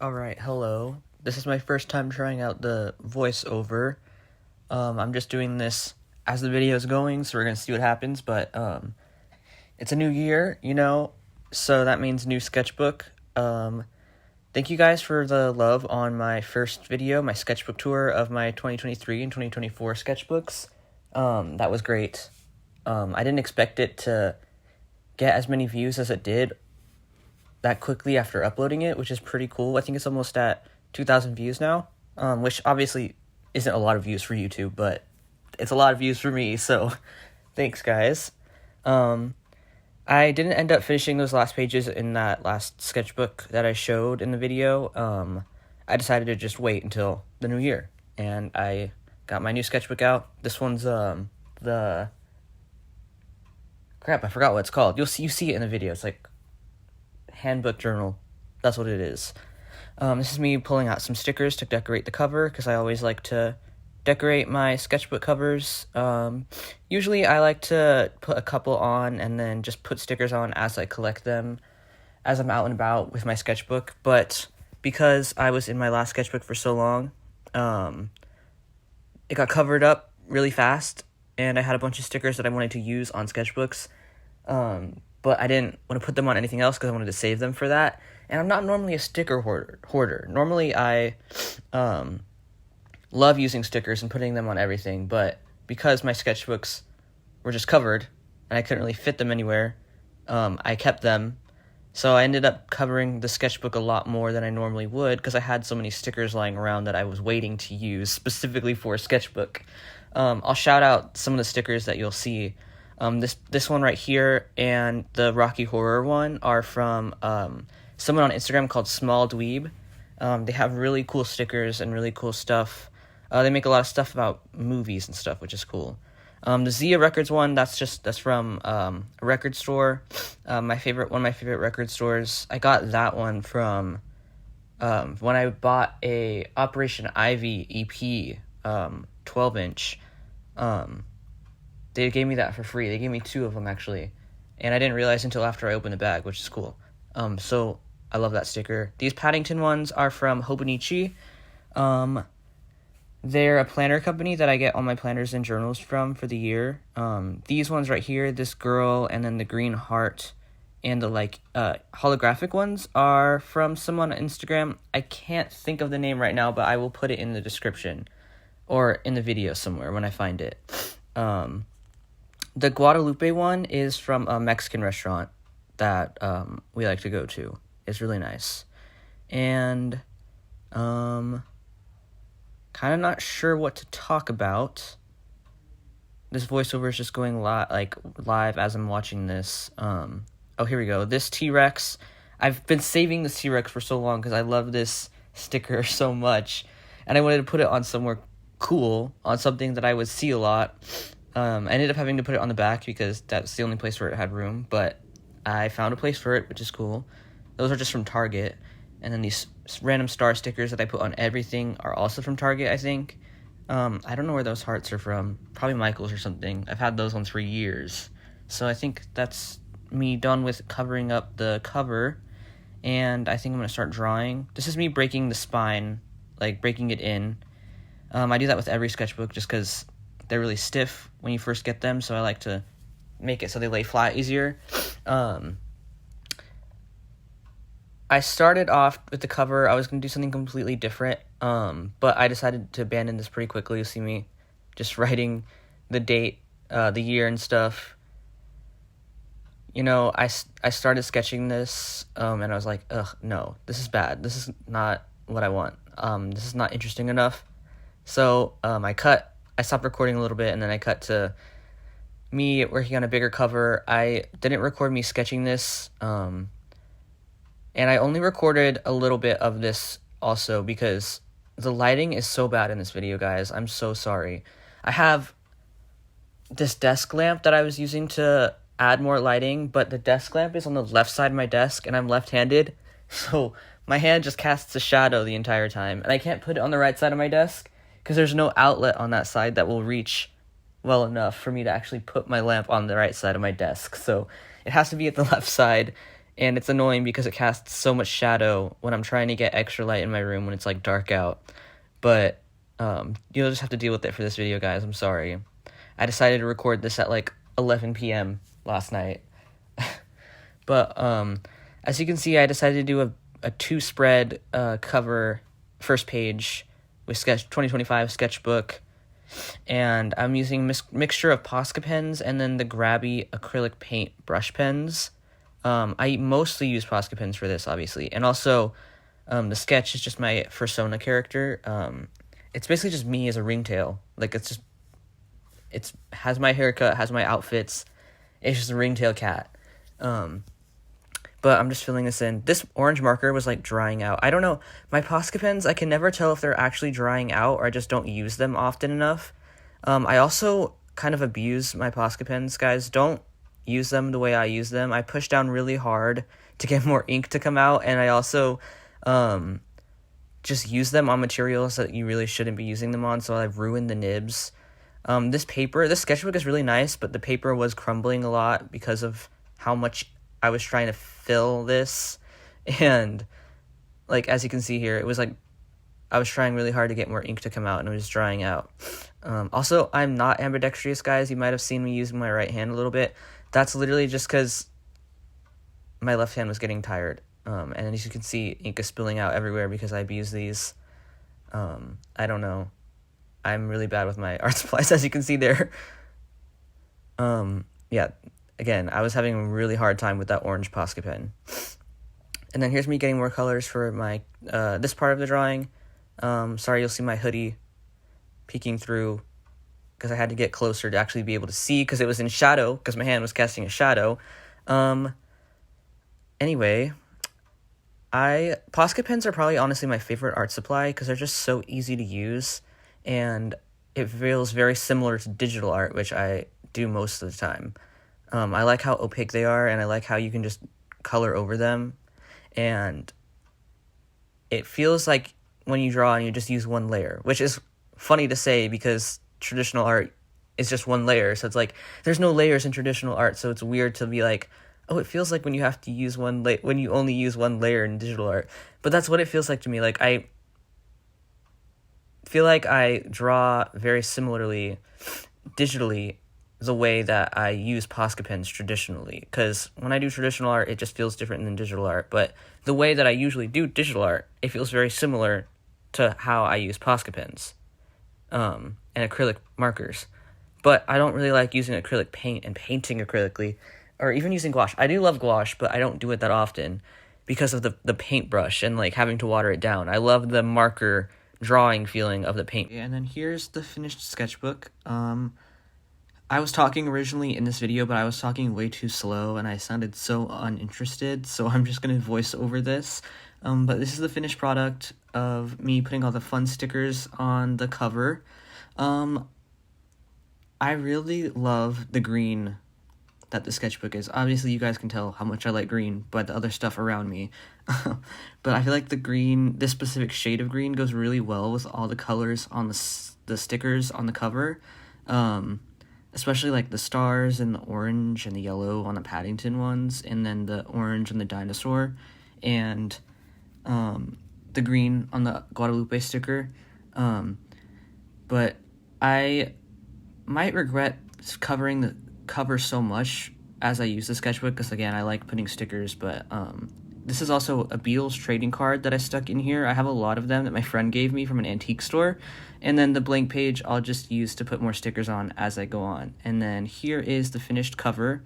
Alright, hello. This is my first time trying out the voiceover. I'm just doing this as the video is going, so we're gonna see what happens, but, it's a new year, so that means new sketchbook. Thank you guys for the love on my first video, my sketchbook tour of my 2023 and 2024 sketchbooks. That was great. I didn't expect it to get as many views as it did that quickly after uploading it, which is pretty cool. I think it's almost at 2,000 views now, which obviously isn't a lot of views for YouTube, but it's a lot of views for me, so thanks, guys. I didn't end up finishing those last pages in that last sketchbook that I showed in the video. I decided to just wait until the new year, and I got my new sketchbook out. This one's, the... Crap, I forgot what it's called. You see it in the video. It's like handbook journal. That's what it is. This is me pulling out some stickers to decorate the cover, because I always like to decorate my sketchbook covers. Usually I like to put a couple on and then just put stickers on as I collect them as I'm out and about with my sketchbook, but because I was in my last sketchbook for so long, it got covered up really fast, and I had a bunch of stickers that I wanted to use on sketchbooks, but I didn't want to put them on anything else because I wanted to save them for that. And I'm not normally a sticker hoarder. Normally I love using stickers and putting them on everything, but because my sketchbooks were just covered and I couldn't really fit them anywhere, I kept them. So I ended up covering the sketchbook a lot more than I normally would because I had so many stickers lying around that I was waiting to use specifically for a sketchbook. I'll shout out some of the stickers that you'll see. This one right here and the Rocky Horror one are from someone on Instagram called Small Dweeb. They have really cool stickers and really cool stuff. They make a lot of stuff about movies and stuff, which is cool. The Zia Records one, that's from a record store. One of my favorite record stores. I got that one from when I bought a Operation Ivy EP 12-inch. They gave me that for free. They gave me 2 of them, actually. And I didn't realize until after I opened the bag, which is cool. So I love that sticker. These Paddington ones are from Hobonichi. They're a planner company that I get all my planners and journals from for the year. These ones right here, this girl and then the green heart and the holographic ones are from someone on Instagram. I can't think of the name right now, but I will put it in the description or in the video somewhere when I find it. The Guadalupe one is from a Mexican restaurant that we like to go to. It's really nice. And kind of not sure what to talk about. This voiceover is just going live as I'm watching this. Oh, here we go. This T-Rex. I've been saving this T-Rex for so long because I love this sticker so much. And I wanted to put it on somewhere cool, on something that I would see a lot. I ended up having to put it on the back because that's the only place where it had room, but I found a place for it, which is cool. Those are just from Target. And then these random star stickers that I put on everything are also from Target, I think. I don't know where those hearts are from. Probably Michael's or something. I've had those ones for years. So I think that's me done with covering up the cover. And I think I'm going to start drawing. This is me breaking the spine, breaking it in. I do that with every sketchbook just because they're really stiff when you first get them. So I like to make it so they lay flat easier. I started off with the cover. I was going to do something completely different, but I decided to abandon this pretty quickly. You'll see me just writing the date, the year and stuff. I started sketching this, and I was like, ugh, no, this is bad. This is not what I want. This is not interesting enough. So I stopped recording a little bit, and then I cut to me working on a bigger cover. I didn't record me sketching this, and I only recorded a little bit of this also because the lighting is so bad in this video, guys. I'm so sorry. I have this desk lamp that I was using to add more lighting, but the desk lamp is on the left side of my desk, and I'm left-handed, so my hand just casts a shadow the entire time, and I can't put it on the right side of my desk because there's no outlet on that side that will reach well enough for me to actually put my lamp on the right side of my desk, so it has to be at the left side. and it's annoying because it casts so much shadow when I'm trying to get extra light in my room when it's like dark out. But you'll just have to deal with it for this video, guys. I'm sorry. I decided to record this at like 11 p.m. last night. But as you can see, I decided to do a 2-spread cover first page with 2025 sketchbook, and I'm using mixture of Posca pens and then the Grabby acrylic paint brush pens. I mostly use Posca pens for this, obviously, and also the sketch is just my persona character. It's basically just me as a ringtail. Like, it's has my haircut, has my outfits. It's just a ringtail cat. But I'm just filling this in. This orange marker was like drying out. I don't know. My Posca pens, I can never tell if they're actually drying out or I just don't use them often enough. I also kind of abuse my Posca pens, guys. Don't use them the way I use them. I push down really hard to get more ink to come out, and I also just use them on materials that you really shouldn't be using them on, so I've ruined the nibs. This sketchbook is really nice, but the paper was crumbling a lot because of how much I was trying to fill this, and like as you can see here, it was like I was trying really hard to get more ink to come out, and it was drying out. Also, I'm not ambidextrous, guys. You might have seen me using my right hand a little bit. That's literally just because my left hand was getting tired, and as you can see, ink is spilling out everywhere because I abuse these. I don't know. I'm really bad with my art supplies, as you can see there. Yeah. Again, I was having a really hard time with that orange Posca pen. And then here's me getting more colors for my this part of the drawing. Sorry, you'll see my hoodie peeking through because I had to get closer to actually be able to see because it was in shadow because my hand was casting a shadow. Anyway, Posca pens are probably honestly my favorite art supply because they're just so easy to use, and it feels very similar to digital art, which I do most of the time. I like how opaque they are, and I like how you can just color over them, and it feels like when you draw and you just use one layer, which is funny to say because traditional art is just one layer, so it's like there's no layers in traditional art, so it's weird to be like, oh, it feels like when you have to use when you only use one layer in digital art, but that's what it feels like to me. Like, I feel like I draw very similarly digitally the way that I use Posca pens traditionally, because when I do traditional art, it just feels different than digital art, but the way that I usually do digital art, it feels very similar to how I use Posca pens and acrylic markers. But I don't really like using acrylic paint and painting acrylically, or even using gouache. I do love gouache, but I don't do it that often because of the paintbrush and like having to water it down. I love the marker drawing feeling of the paint. And then here's the finished sketchbook. I was talking originally in this video, but I was talking way too slow and I sounded so uninterested, so I'm just going to voice over this. But this is the finished product of me putting all the fun stickers on the cover. I really love the green that the sketchbook is. Obviously, you guys can tell how much I like green by the other stuff around me. But I feel like this specific shade of green goes really well with all the colors on the stickers on the cover. Especially like the stars and the orange and the yellow on the Paddington ones, and then the orange on the dinosaur, and the green on the Guadalupe sticker. But I might regret covering the cover so much as I use the sketchbook, because again, I like putting stickers, but this is also a Beatles trading card that I stuck in here. I have a lot of them that my friend gave me from an antique store, and then the blank page I'll just use to put more stickers on as I go on. And then here is the finished cover.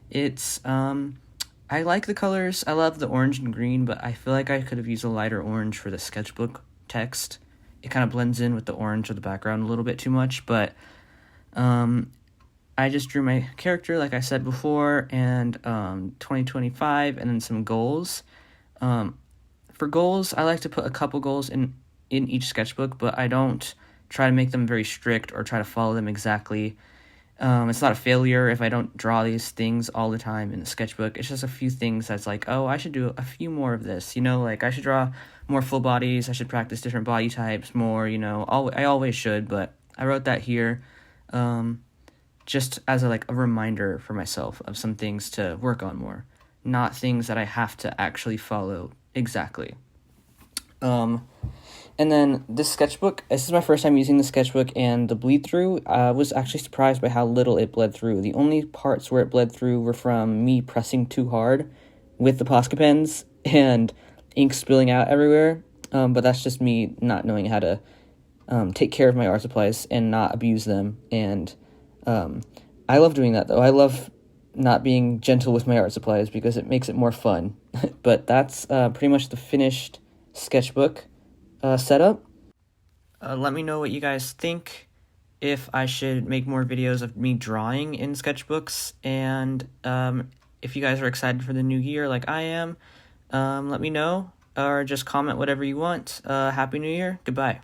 It's I like the colors. I love the orange and green, but I feel like I could have used a lighter orange for the sketchbook text. It kind of blends in with the orange of the background a little bit too much, but I just drew my character, like I said before, and 2025, and then some goals. For goals, I like to put a couple goals in each sketchbook, but I don't try to make them very strict or try to follow them exactly. It's not a failure if I don't draw these things all the time in the sketchbook. It's just a few things that's like, oh, I should do a few more of this, like I should draw more full bodies, I should practice different body types more, I always should, but I wrote that here. Just as a reminder for myself of some things to work on more. not things that I have to actually follow exactly. And then this sketchbook, this is my first time using the sketchbook, and the bleed through, I was actually surprised by how little it bled through. The only parts where it bled through were from me pressing too hard with the Posca pens and ink spilling out everywhere, but that's just me not knowing how to take care of my art supplies and not abuse them, and I love doing that, though. I love not being gentle with my art supplies because it makes it more fun. But that's pretty much the finished sketchbook setup. Let me know what you guys think, if I should make more videos of me drawing in sketchbooks, and if you guys are excited for the new year like I am, let me know, or just comment whatever you want. Happy New Year. Goodbye.